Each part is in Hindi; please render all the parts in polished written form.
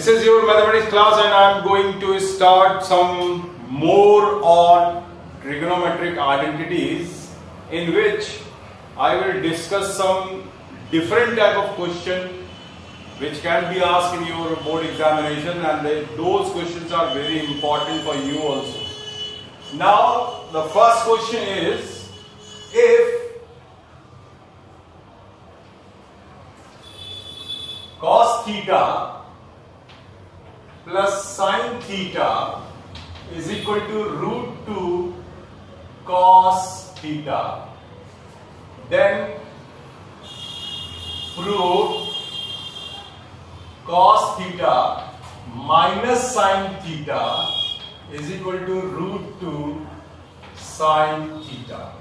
This is your mathematics class and I am going to start some more on trigonometric identities in which I will discuss some different type of question which can be asked in your board examination, and those questions are very important for you also. Now the first question is, if cos theta plus sin theta is equal to root 2 cos theta, then prove cos theta minus sin theta is equal to root 2 sin theta.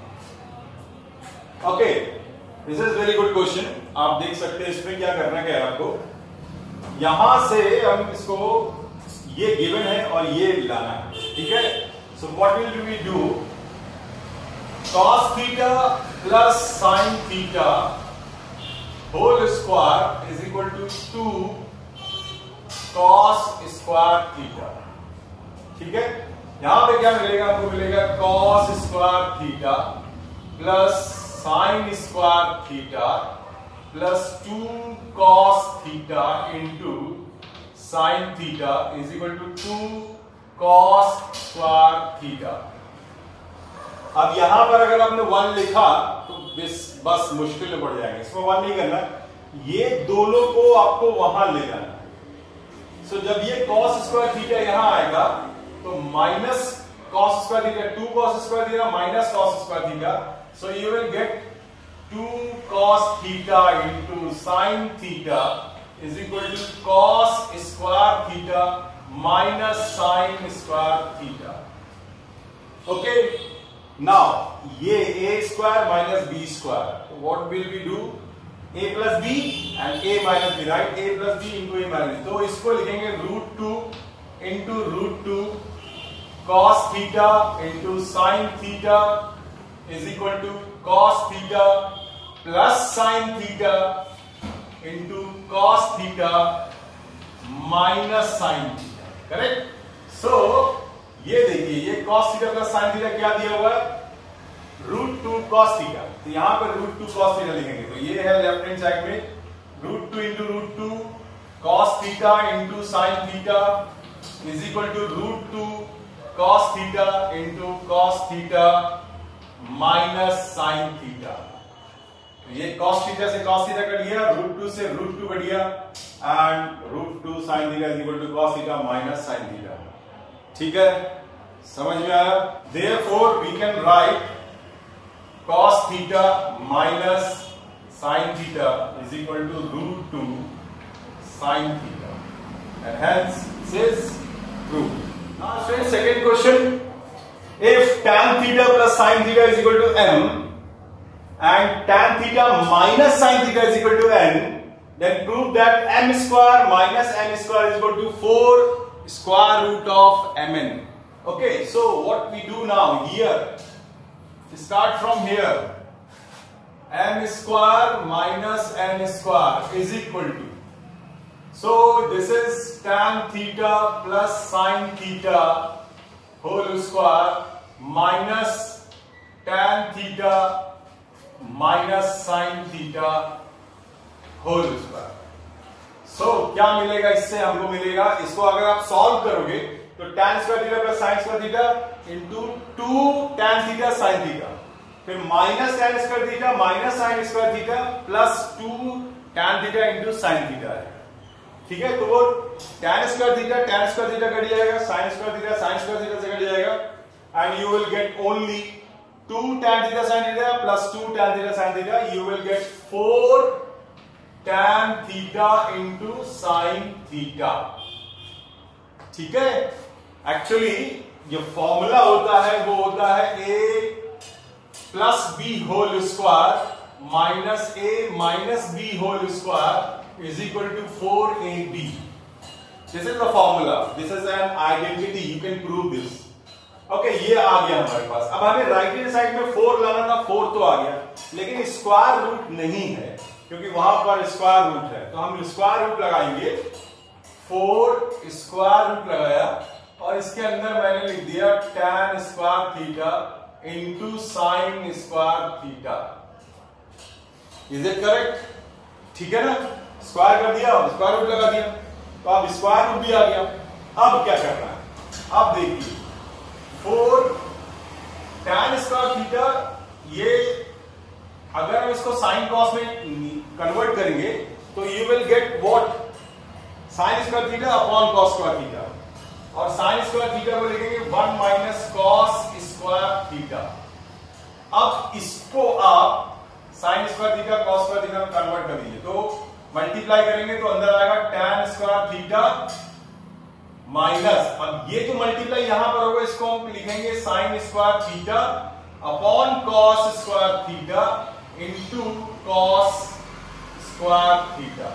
Okay, this is very good question. आप देख सकते हैं इसमें क्या करना क्या है आपको, यहां से हम इसको, ये गिवन है और ये लाना है, ठीक है. So what will we do, cos theta plus sin theta whole square is equal to 2 cos square theta. ठीक है, यहां पे क्या मिलेगा आपको, मिलेगा cos square theta plus sin square theta plus 2 cos theta into sin theta is equal to 2 cos square theta. अब यहां पर अगर आपने 1 लिखा तो बस मुश्किल में पड़ जाएंगे, इसमें 1 नहीं करना, ये दोनों को आपको वहां ले जाना. सो जब ये cos स्क्वायर थीटा यहां आएगा तो minus cos square theta, 2 cos square theta minus cos square theta, so you will gate 2 cos theta into sin theta is equal to cos square theta minus sin square theta. Okay, now ये a square minus b square, what will we do, a plus b and a minus b, right? A plus b into a minus b, तो इसको लिखेंगे root 2 into root 2 cos theta into sin theta is equal to cos theta plus sin theta into cos theta minus sin theta. Correct. So ये देखिए, ये cos theta plus sin theta क्या दिया हुआ है, रूट 2 cos theta, तो यहां पर रूट 2 cos theta लिखेंगे, तो ये है लेफ्ट हैंड साइड में root 2 into root 2 cos theta into sin theta is equal to root 2 cos theta into cos theta minus sin theta. ये cos थीटा से cos थीटा कट गया, रूट 2 से रूट 2 कट गया, and root 2 sin theta is equal to cos theta minus sin theta. ठीक है, समझ में आया. Therefore we can write cos theta minus sin theta is equal to root 2 sin theta, and hence this is proved. Now friends, second question, if tan theta plus sin theta is equal to m and tan theta minus sin theta is equal to n, then prove that m square minus n square is equal to 4 square root of mn. Okay, so what we do now here, start from here, m square minus n square is equal to, so this is tan theta plus sin theta whole square minus tan theta minus sine theta whole square. So क्या मिलेगा इससे, हमको मिलेगा, इसको अगर आप सॉल्व करोगे तो tan square theta plus sine square theta into 2 tan theta sine theta, फिर minus tan square theta minus sine square theta plus 2 tan theta into sine theta है. ठीक है, तो वो tan स्क्वायर थीटा कट जाएगा, साइन स्क्वायर थीटा से कट जाएगा, and you will get only 2 tan theta sin theta plus 2 tan theta sin theta, you will get 4 tan theta into sin theta. ठीक है, एक्चुअली जो फॉर्मूला होता है वो होता है a plus b whole square minus a minus b whole square is equal to 4ab. This is the formula, this is an identity, you can prove this. Okay, ये आ गया हमारे पास. अब हमें राइट हैंड साइड में 4 लाना था, 4 तो आ गया, लेकिन स्क्वायर रूट नहीं है क्योंकि वहां पर स्क्वायर रूट है, तो हम स्क्वायर रूट लगाएंगे 4 स्क्वायर रूट लगाया और इसके अंदर मैंने लिख दिया tan square theta into sign square theta. Is it correct? ठीक है ना, स्क्वायर कर दिया, स्क्वायर रूट लगा दिया, तो अब स्क्वायर रूट भी आ गया। अब क्या करना है, अब देखिए 4 tan स्क्वायर थीटा, ये अगर हम इसको साइन कॉस में कन्वर्ट करेंगे तो you will get what, sign square theta upon cos square theta, और साइन स्क्वायर थीटा को लिखेंगे 1 माइनस कॉस स्क्वायर थीटा। अब इसको आप sign square theta cos square theta में कन्वर्ट कर दीजिए, तो मल्टीप्लाई करेंगे तो अंदर आएगा tan स्क्वायर थीटा माइनस, अब ये जो मल्टीप्लाई यहां पर होगा इसको हम लिखेंगे sign square theta upon cos square theta into cos square theta.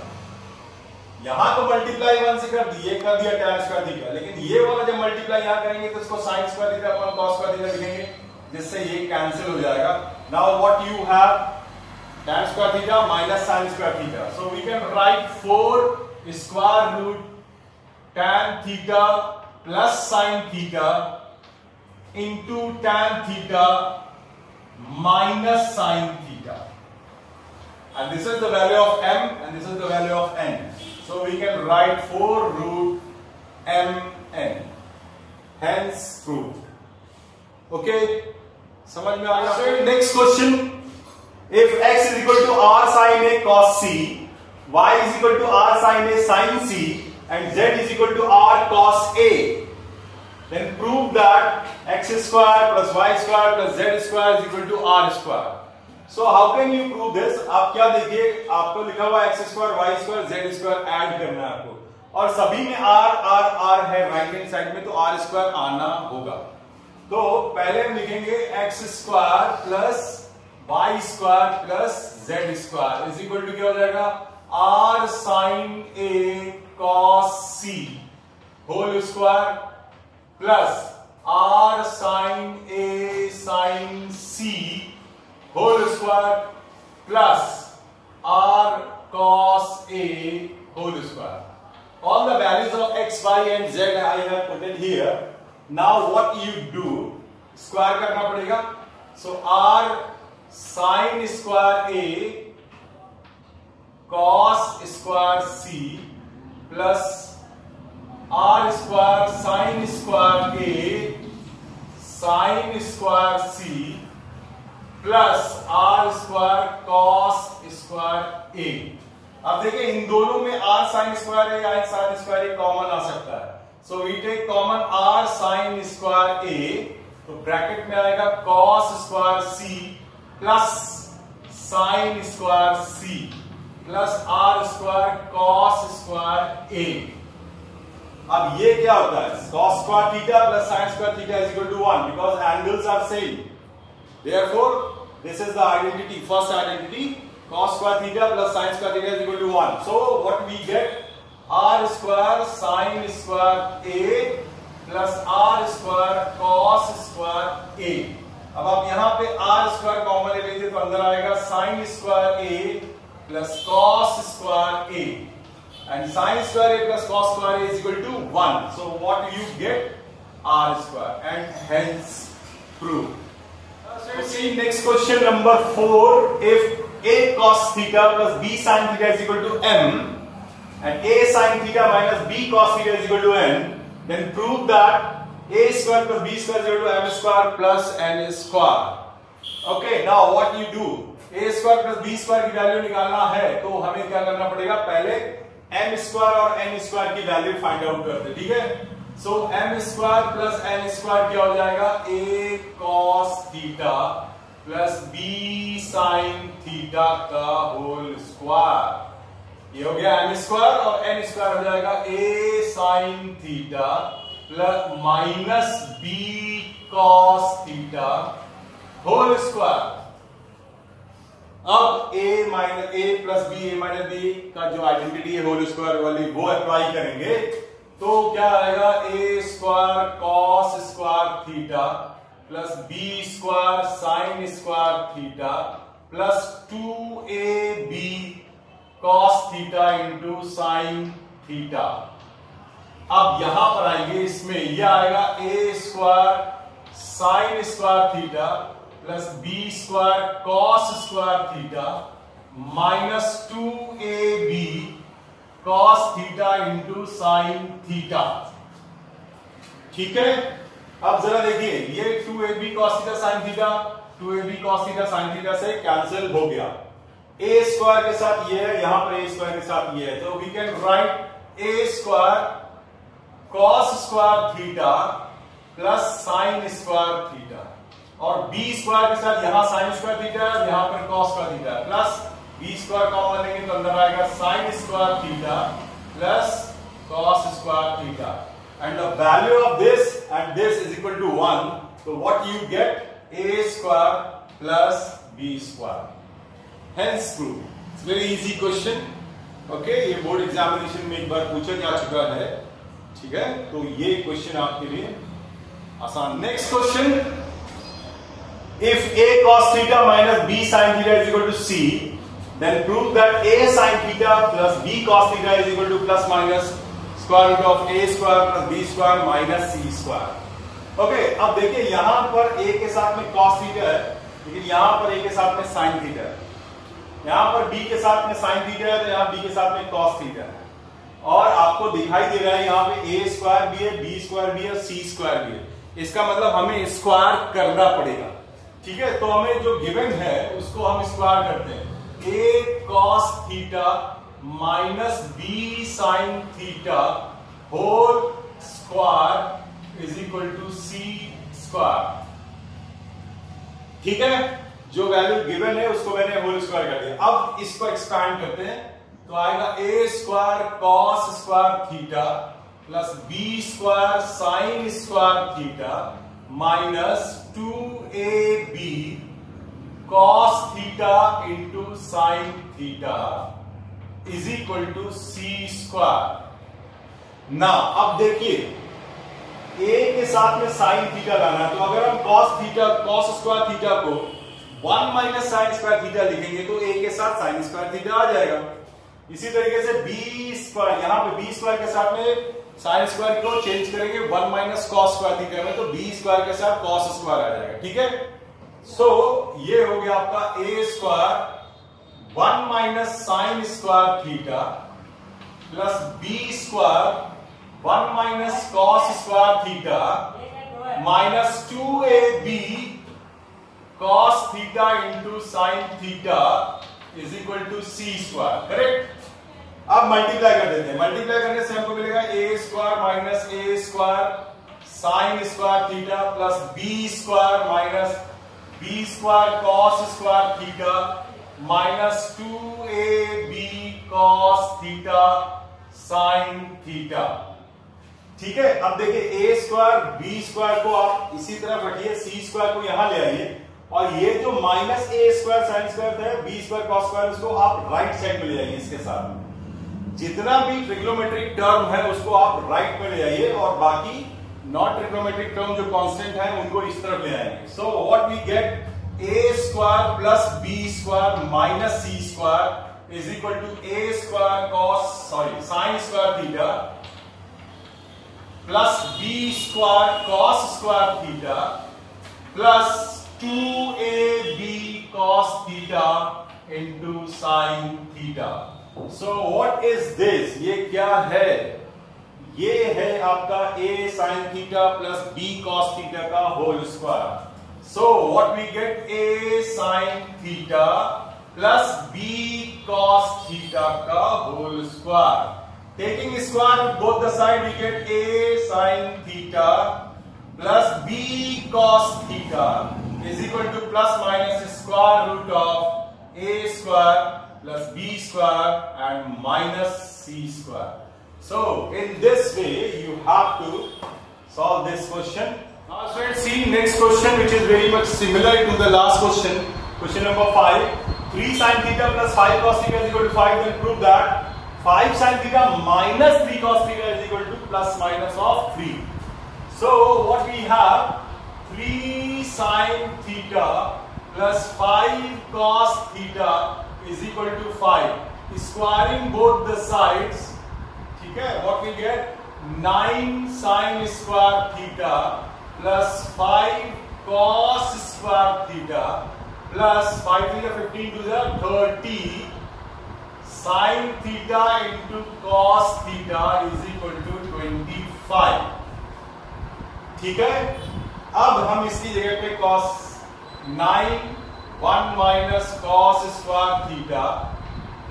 यहां तो मल्टीप्लाई 1 से कर दिया tan स्क्वायर थीटा, लेकिन ये वाला जब मल्टीप्लाई यहां करेंगे तो इसको sign square theta upon cos square theta लिखेंगे, जिससे ये कैंसिल हो जाएगा। Now what you have, tan square theta minus sin square theta. So we can write 4 square root tan theta plus sin theta into tan theta minus sin theta. And this is the value of m and this is the value of n. So we can write 4 root mn. Hence proved. Okay? समझ में आ गया? Next question. If x is equal to r sin a cos c, y is equal to r sin a sin c, and z is equal to r cos a, then prove that x square plus y square plus z square is equal to r square. So how can you prove this? आप क्या देखिए, आपको लिखा हुआ x square y square z square add करना है आपको, और सभी में r है राइट हैंड साइड में, तो r square आना होगा। तो पहले हम लिखेंगे x square plus y square plus z square is equal to क्या हो जाएगा, r sine a cos c whole square plus r sine a sine c whole square plus r cos a whole square. All the values of x, y and z I have put it here. Now what you do, square करना पड़ेगा. So r sine square a cos square c plus r square sine square a sine square c plus r square cos square a. अब देखिए इन दोनों में r साइन स्क्वायर a या साइन स्क्वायर a कॉमन आ सकता है. So we take common r sine square a, तो ब्रैकेट में आएगा cos square c plus sine square c plus r square cos square a. अब ये क्या होता है, cos square theta plus sine square theta is equal to 1 because angles are same. Therefore this is the identity, first identity, cos square theta plus sin square theta is equal to 1. So what we get, r square sin square a plus r square cos square a. अब आप यहां पे r स्क्वायर कॉमन ले लीजिए तो अंदर आएगा sin square a plus cos square a, and sin square a plus cos square a is equal to 1. So what you get, r square, and hence proved. Let's see next question number 4. If a cos theta plus b sin theta is equal to m and a sin theta minus b cos theta is equal to n, then prove that a square plus b square is equal to m square plus n square. Okay, now what you do, a square plus b square की वैल्यू निकालना है तो हमें क्या करना पड़ेगा, पहले m स्क्वायर और n स्क्वायर की वैल्यू फाइंड आउट करते हैं. ठीक है, so m square plus n square क्या हो जाएगा, a cos theta plus b sin theta का होल स्क्वायर. ये हो गया m स्क्वायर और n स्क्वायर हो जाएगा a sin theta plus minus b cos theta whole square. अब a minus a plus b a minus b का जो आइडेंटिटी है होल स्क्वायर वाली वो अप्लाई करेंगे तो क्या आएगा, a square cos square theta plus b square sine square theta plus 2ab cos theta into sine theta. अब यहां पर आएंगे, इसमें यह आएगा a square sine square theta plus b square cos square theta minus 2ab cos theta into sine theta. ठीक है, अब जरा देखिए, ये 2ab cos theta sin theta 2ab cos theta sin theta से कैंसिल हो गया। a स्क्वायर के साथ ये है, यहां पर a स्क्वायर के साथ ये है, तो we can write a square cos square theta plus sin square theta, और b स्क्वायर के साथ यहां sin स्क्वायर थीटा है, यहां पर cos स्क्वायर थीटा है, प्लस b स्क्वायर कॉमन लेंगे तो अंदर आएगा sin square theta plus cos square theta, and the value of this and this is equal to 1, so what you get a square plus b square, hence proof. It's very easy question. Okay, ये बोर्ड एग्जामिनेशन में एक बार पूछा जा चुका है। ठीक है, तो ये क्वेश्चन आपके लिए आसान। Next question, if a cos theta minus b sin theta is equal to c, then prove that a sin theta plus b cos theta is equal to plus minus square root of a square plus b square minus c square. Okay, अब देखिए यहां पर a के साथ में cos थीटा है, लेकिन यहां पर a के साथ में sin थीटा है, यहां पर b के साथ में sin थीटा है, तो यहां b के साथ में cos थीटा है, और आपको दिखाई दे रहा है यहां पे a स्क्वायर भी है, b स्क्वायर भी है, c स्क्वायर भी है। इसका मतलब हमें स्क्वायर करना पड़ेगा। ठीक है, तो हमें जो गिवन है उसको हम स्क्वायर करते हैं। a cos theta minus b sin theta whole square is equal to c square. ठीक है, जो वैल्यू गिवन है उसको मैंने होल स्क्वायर कर दिया। अब इसको एक्सपैंड करते हैं, तो आएगा a square cos square theta plus b square sine square theta minus 2ab cos theta into sine theta is equal to c square. ना अब देखिए, a के साथ में साइन थीटा लाना, तो अगर हम कॉस स्क्वायर थीटा को 1 माइनस साइन स्क्वायर थीटा लिखेंगे तो a के साथ साइन स्क्वायर थीटा आ जाएगा। इसी तरीके से b स्क्वायर, यहां पे b स्क्वायर के साथ में साइन स्क्वायर को चेंज करेंगे 1 माइनस कॉस स्क्वायर थीटा में, तो b स्क्वायर के साथ कॉस स्क्वायर आ जाएगा। ठीक है, सो ये हो गया आपका a square 1 minus sine square theta plus b square 1 minus cos square theta minus 2ab cos theta into sine theta is equal to c square. Correct, अब मल्टीप्लाई कर देते हैं। मल्टीप्लाई करने से हमको मिलेगा a square minus a square sine square theta plus b square minus b square cos square theta minus 2ab cos theta sine theta. ठीक है, अब देखिए a स्क्वायर b स्क्वायर को आप इसी तरफ रखिए, c स्क्वायर को यहां ले आइए, और ये जो minus a square sine square है, b स्क्वायर कॉस स्क्वायर, उसको आप राइट साइड में ले आइए। इसके साथ जितना भी ट्रिग्नोमेट्रिक टर्म है उसको आप राइट में ले आइए, और बाकी नॉन ट्रिग्नोमेट्रिक टर्म जो कांस्टेंट है उनको इस तरफ ले आएंगे। So what we get a square plus b square minus c square is equal to a square sine square theta plus b square cos square theta plus 2ab cos theta into sin theta. So what is this? ये क्या है? ये है आपका a sin theta plus b cos theta का whole square. So what we get, a sin theta plus b cos theta का whole square. Taking square with both the side, we get a sin theta plus b cos theta is equal to plus minus square root of a square plus b square and minus c square. So in this way you have to solve this question. Now let's see next question, which is very much similar to the last question. Question number 5. 3 sin theta plus 5 cos theta is equal to 5. Then prove that 5 sin theta minus 3 cos theta is equal to plus minus of 3. So what we have, 3 sin theta plus 5 cos theta is equal to 5. Squaring both the sides, ठीक है, what we get, 9 sin square theta plus 5 cos square theta plus 5 3 15 to the 30 sin theta into cos theta is equal to 25। ठीक है, अब हम इसकी जगह पे cos 9 1 minus cos square theta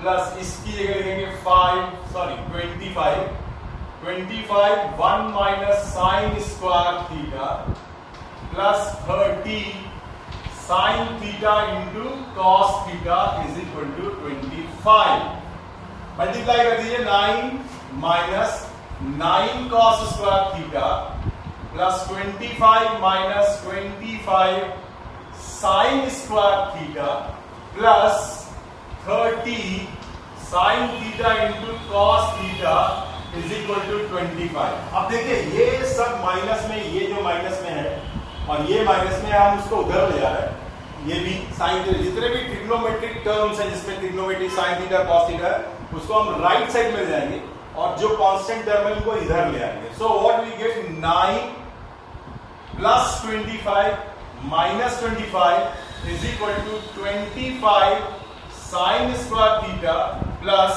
plus इसकी जगह लिखेंगे 25 1 minus sin square theta plus 30 sin theta into cos theta is equal to 25। Multiply कर दीजिए 9 minus 9 cos square theta plus 25 minus 25 sin square theta plus 30 sin theta into cos theta is equal to 25। अब देखिए ये सब माइनस में, ये जो माइनस में है और ये माइनस में, हम उसको उधर ले जा रहे हैं। ये भी साइन थीटा, जितने भी ट्रिग्नोमेट्रिक टर्म्स हैं जिसमें trigonometric sine theta cos theta है, उसको हम राइट साइड में ले जाएंगे और जो कांस्टेंट टर्म है उनको इधर ले आएंगे। So what we get 9 plus 25 minus 25 is equal to 25 sine square theta plus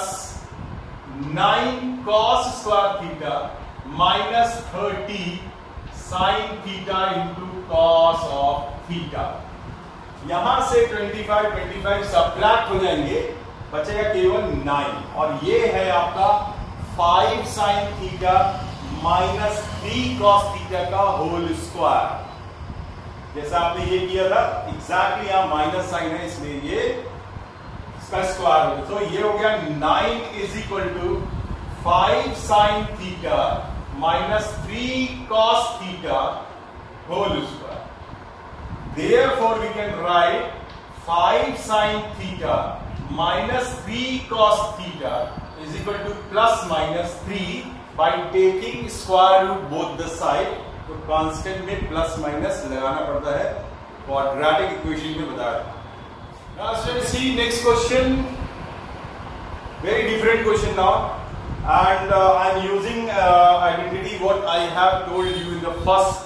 9 cos square theta minus 30 sine theta into cos of theta. यहां से 25 सब्ट्रैक्ट हो जाएंगे, बचेगा केवल 9 और ये है आपका 5 sine theta minus 3 cos theta का होल स्क्वायर। जैसा आपने ये किया था एग्जैक्टली, यहां माइनस साइन है इसलिए ये इसका स्क्वायर हो गया। तो ये हो गया 9 is equal to 5 sine theta minus 3 cos theta whole square. Therefore we can write 5 sin theta minus 3 cos theta is equal to plus minus 3 by taking square root both the side। तो कांस्टेंट में प्लस माइनस लगाना पड़ता है, क्वाड्रेटिक इक्वेशन में बताया। Now let's see next question, very different question now, and I'm using identity what I have told you in the first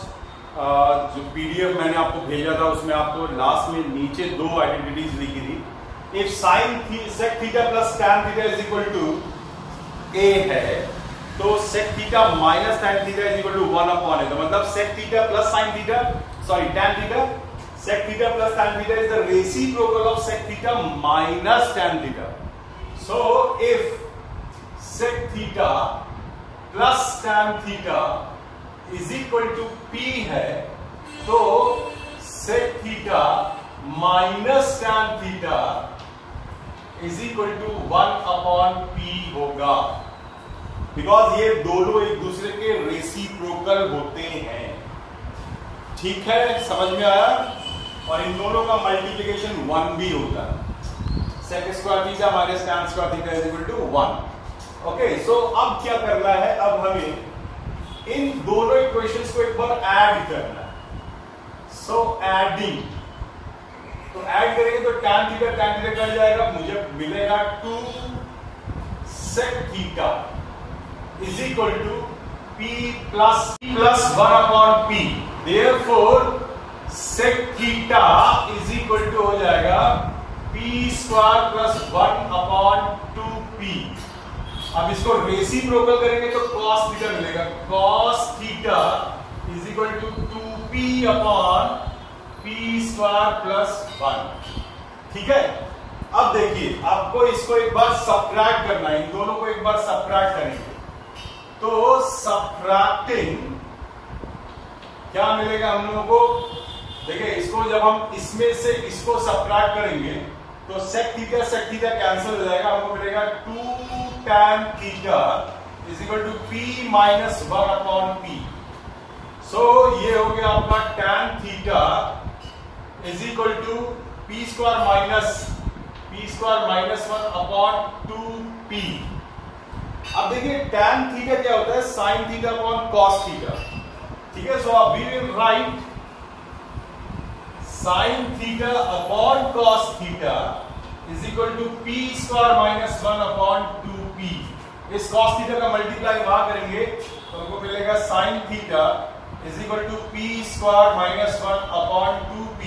जो पीडीएफ मैंने आपको भेजा था उसमें आपको लास्ट में नीचे 2 आइडेंटिटीज लिखी थी। If sine sec theta plus tan theta is equal to A है तो sec theta minus tan theta is equal to 1 upon A. तो मतलब sec theta plus sine theta, sorry tan theta, sec theta plus tan theta is the reciprocal of sec theta minus tan theta. So if sec theta plus tan theta is equal to P है तो sec theta minus tan theta is equal to 1 upon p होगा, बिकॉज ये दोनों एक दूसरे के रेसिप्रोकल होते हैं। ठीक है, समझ में आया? और इन दोनों का मल्टीप्लिकेशन 1 भी होता है। Sec square theta minus tan square theta is equal to 1। Okay, so अब क्या करना है, अब हमें इन दोनों इक्वेशंस को एक बार ऐड करना है। सो एडिंग, तो ऐड करेंगे तो टैन थीटा कट जाएगा, मुझे मिलेगा 2 sec theta is equal to p plus 1 upon p. Therefore sec theta is equal to हो जाएगा P square plus 1 upon 2p। अब इसको रेसिप्रोकल करेंगे तो cos थीटा मिलेगा, cos theta is equal to 2p upon p square plus 1। ठीक है, अब देखिए आपको इसको एक बार सब्ट्रैक्ट करना है, इन दोनों को एक बार सब्ट्रैक्ट करेंगे तो सब्ट्रैक्टिंग क्या मिलेगा हम लोगों को। देखिए इसको जब हम इसमें से इसको सब्ट्रैक्ट करेंगे तो सेक थीटा कैंसिल हो जाएगा, हमको मिलेगा 2 tan theta is equal to p minus 1 upon p। So ये हो गया आपका tan theta is equal to p square minus 1 upon 2p। अब देखिए tan थीटा क्या होता है, sin theta upon cos theta. ठीक है, सो अब we will write sin theta upon cos theta is equal to p square minus 1 upon 2p। इस cos थीटा का मल्टीप्लाई वहां करेंगे तो हमको मिलेगा sine theta is equal to p square minus 1 upon 2p,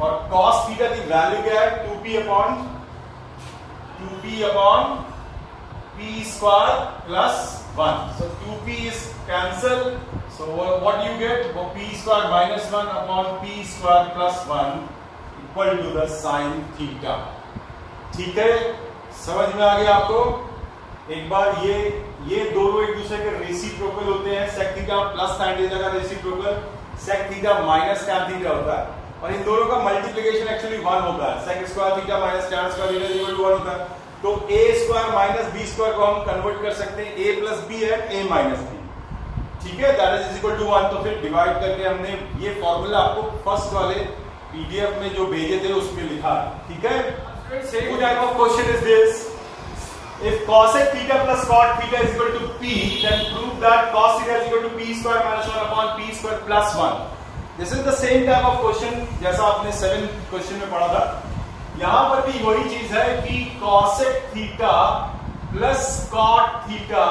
और कॉस थीटा की वैल्यू क्या है? 2p upon p square plus 1. So 2p is cancel. So what you get? P square minus 1 upon p square plus 1 equal to the sin theta. ठीक है, समझ में आ गया आपको? एक बार ये दोनों एक दूसरे के रेसिप्रोकल होते हैं. sec theta plus sin theta का reciprocal sec theta minus tan theta होता है, और इन दोनों का मल्टीप्लिकेशन एक्चुअली 1 होता है. sec square theta minus tan square theta equal to 1 होता है. तो a square minus b square को हम कन्वर्ट कर सकते हैं a प्लस b है a माइनस b. ठीक है, दैट इज इक्वल टू 1. तो फिर डिवाइड करके हमने ये फॉर्मूला आपको फर्स्ट वाले पीडीएफ में जो भेजे थे उसमें लिखा है. ठीक है, same type of question is this. If cosec theta plus cot theta is equal to p, then prove that cos theta is equal to p square minus 1 upon p square plus 1. This is the same type of question जैसा आपने 7 क्वेश्चन में पढ़ा था. यहां पर भी वही चीज है कि cosec theta plus cot theta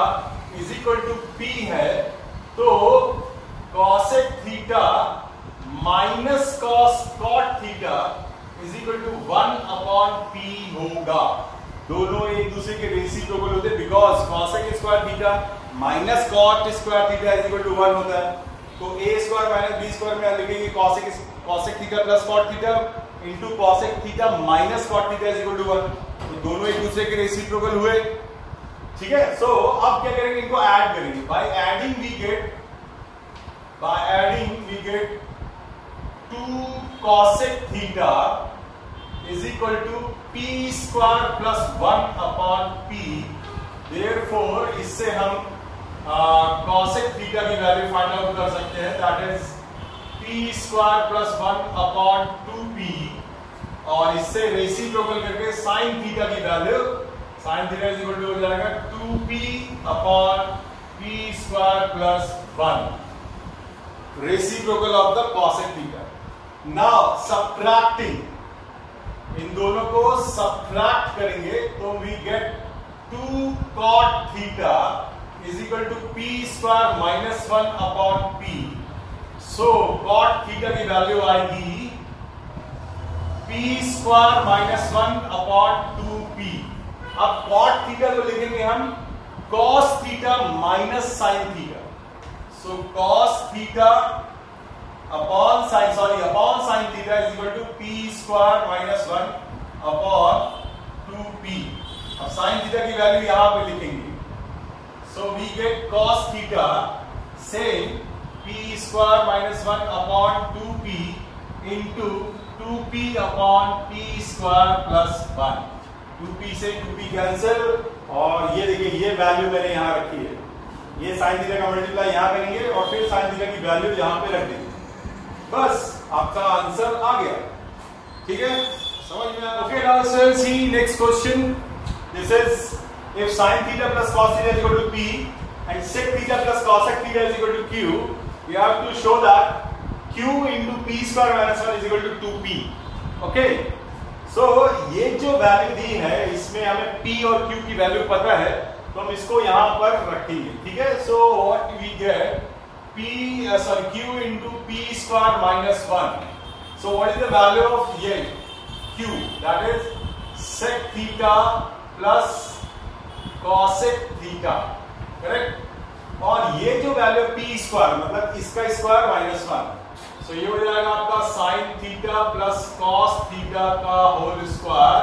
is equal to p है, तो cosec theta minus cot theta is equal to 1 upon p होगा. दोनों एक दूसरे के रेसिप्रोकल होते हैं, because cosec square theta minus cot square theta is equal to 1 होता है. तो a square minus b square में लिखेंगे cosec theta plus cot theta into cosec theta minus cot theta is equal to 1. तो दोनों एक दूसरे के रेसिप्रोकल हुए. ठीक है, सो अब क्या करेंगे? इनको ऐड करेंगे. By adding we get 2 cosec theta is equal to p square plus 1 upon p. Therefore इससे हम cosec theta की वैल्यू फाइंड आउट कर सकते हैं. That is p square plus 1 upon 2p, और इससे रेसिप्रोकल करके sin theta की value sin theta is equal to हो जाएगा 2p upon p square plus 1, reciprocal of the cosec theta. Now subtracting, इन दोनों को सब्ट्रैक्ट करेंगे तो we get 2 cot theta is equal to p square minus 1 upon p. So cot theta की वैल्यू आएगी p square minus 1 upon 2p. अब cot थीटा को लिखेंगे हम cos theta minus sin theta. So cos theta upon sin theta is equal to p square minus 1 upon 2p. अब sin थीटा की वैल्यू यहां पे लिखेंगे. So we get cos theta same p square minus 1 upon 2p into 2p upon p square plus 1. 2p से 2p कैंसिल, और ये देखिए ये वैल्यू मैंने यहां रखी है. ये sin थीटा का मल्टीप्लाई यहां करेंगे और फिर sin थीटा की वैल्यू यहां पे रख देंगे. बस आपका आंसर आ गया. ठीक है, समझ में आया? Okay, now let's see next question. This is if sin theta plus cos theta is equal to p and sec theta plus cosec theta is equal to q, you have to show that q into p square minus 1 is equal to 2p. Okay, so ये जो वैल्यू दी है इसमें हमें p और q की वैल्यू पता है, तो हम इसको यहां पर रखेंगे. ठीक है, so what we get q into p square minus 1. So what is the value of q? That is sec theta plus cosec theta, correct? और ये जो वैल्यू p स्क्वायर मतलब इसका स्क्वायर माइनस 1, सो ये हो जाएगा आपका sin theta plus cos theta का होल स्क्वायर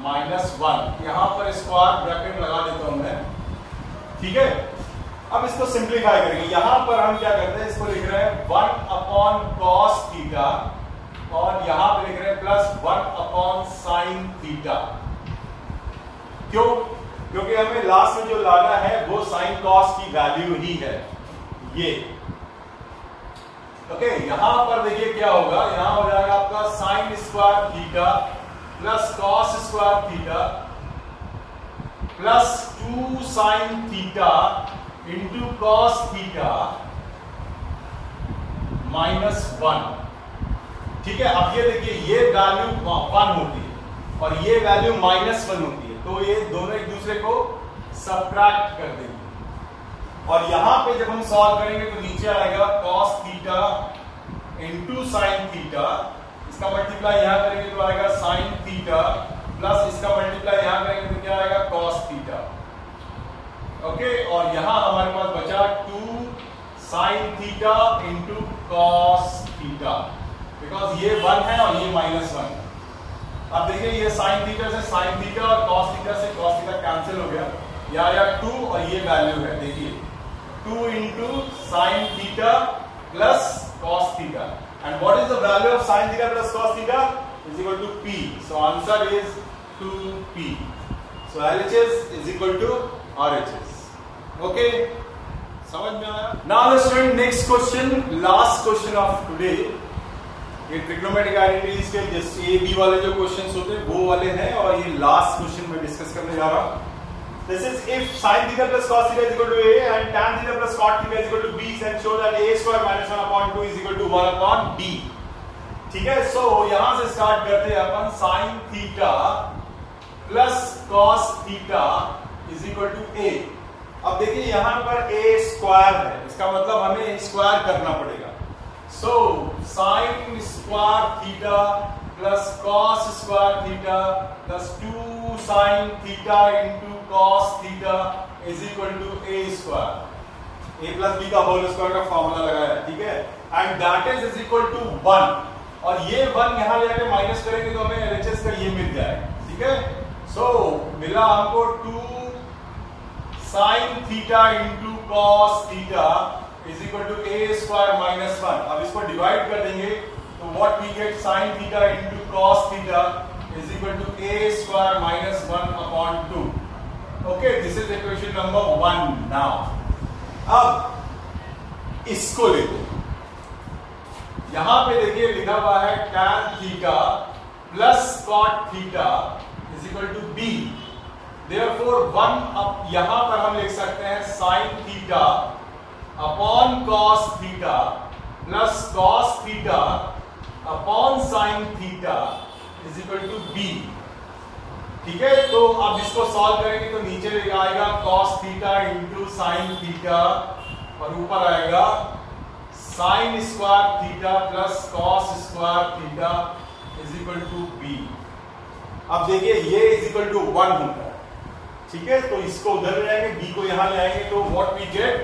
माइनस 1. यहां पर स्क्वायर ब्रैकेट लगा देता हूं मैं. ठीक है, अब इसको सिंप्लीफाई करेंगे. यहां पर हम क्या करते हैं, इसको लिख रहे हैं 1 अपॉन cos थीटा, और यहां पे लिख रहे हैं प्लस 1 अपॉन sin थीटा. क्यों? क्योंकि हमें लास्ट में जो लाना है वो sin cos की वैल्यू ही है ये. ओके, यहां पर देखिए क्या होगा. यहां हो जाएगा आपका sin square theta plus cos square theta plus 2 sin theta into cos theta minus 1. ठीक है, अब ये देखिए ये वैल्यू 1 होती है और ये वैल्यू माइनस 1 होती है, तो ये दोनों एक दूसरे को सब्ट्रैक्ट कर देंगे. और यहां पे जब हम सॉल्व करेंगे तो नीचे आएगा cos theta into sine theta, इसका मल्टीप्लाई यहां करेंगे तो आएगा साइन थीटा, प्लस इसका मल्टीप्लाई यहां करेंगे तो क्या आएगा cos थीटा। ओके, और यहां हमारे पास बचा 2 sign theta into cos theta, because ये 1 है और ये -1। अब देखिए ये साइन थीटा से साइन थीटा और cos थीटा से cos थीटा कैंसिल हो गया, ये आया 2 और ये वैल्यू है, देखिए 2 into sine theta plus cos theta, and what is the value of sin theta plus cos theta is equal to p, so answer is 2p, so LHS is equal to RHS। okay, समझ में आया? Now let's learn next question, last question of today। ये ट्रिग्नोमेट्रिक आइडेंटिटीज के जैसे ए बी वाले जो क्वेश्चंस होते हैं वो वाले हैं, और ये लास्ट क्वेश्चन मैं डिस्कस करने जा रहा हूं। This is if sin theta plus cos theta is equal to a and tan theta plus cot theta is equal to b, then show that a square minus 1 upon 2 is equal to 1 upon b। ठीक है, सो यहां से स्टार्ट करते हैं अपन। sin theta plus cos theta is equal to a। अब देखिए यहां पर a स्क्वायर है, इसका मतलब हमें स्क्वायर करना पड़ेगा। So sin square theta plus cos square theta plus 2 sin theta into cos theta is equal to a square, a plus b का होल स्क्वायर का फॉर्मूला लगाया है, ठीक है, and that is equal to 1, और ये 1 यहां ले आके माइनस करेंगे तो हमें LHS का ये मिल जाएगा। ठीक है, सो मिला हमको 2 sin theta into cos theta is equal to a square minus 1। अब इसको डिवाइड कर देंगे तो what we get sin theta into cos theta is equal to a square minus 1 upon 2। Okay, this is equation number 1 now. अब इसको देखो, यहां पे देखिए लिखा हुआ है tan theta plus cot theta is equal to b, therefore 1 अब यहां पर हम लिख सकते हैं sin theta upon cos theta plus cos theta upon sin theta is equal to b। ठीक है, तो अब इसको सॉल्व करेंगे तो नीचे लेकर आएगा cos theta into sine theta, और ऊपर आएगा sine square theta plus cos square theta is equal to b। अब देखिए ये इज इक्वल टू 1 होता है, ठीक है, तो इसको उधर ले आएंगे, b को यहां ले आएंगे तो what we get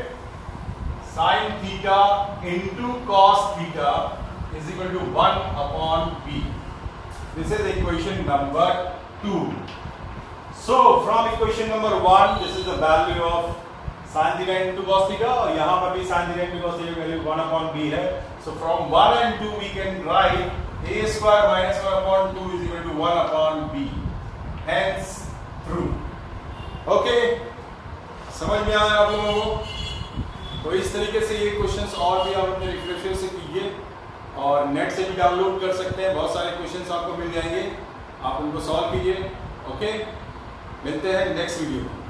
sine theta into cos theta is equal to 1 upon b। This is equation number 2। So from equation number 1, this is the value of sin theta into cos theta, और यहां पर भी sin theta into cos theta की वैल्यू 1 upon b है। So from 1 and 2 we can write a square minus 1 upon 2 is equal to 1 upon b, hence true। Okay, समझ में आया आप लोगों को? तो इस तरीके से ये क्वेश्चंस और भी आप अपने रिफ्रेशर से कीजिए, और नेट से भी डाउनलोड कर सकते हैं, बहुत सारे क्वेश्चंस आपको मिल जाएंगे, आप उनको सॉल्व कीजिए। ओके, मिलते हैं नेक्स्ट वीडियो में।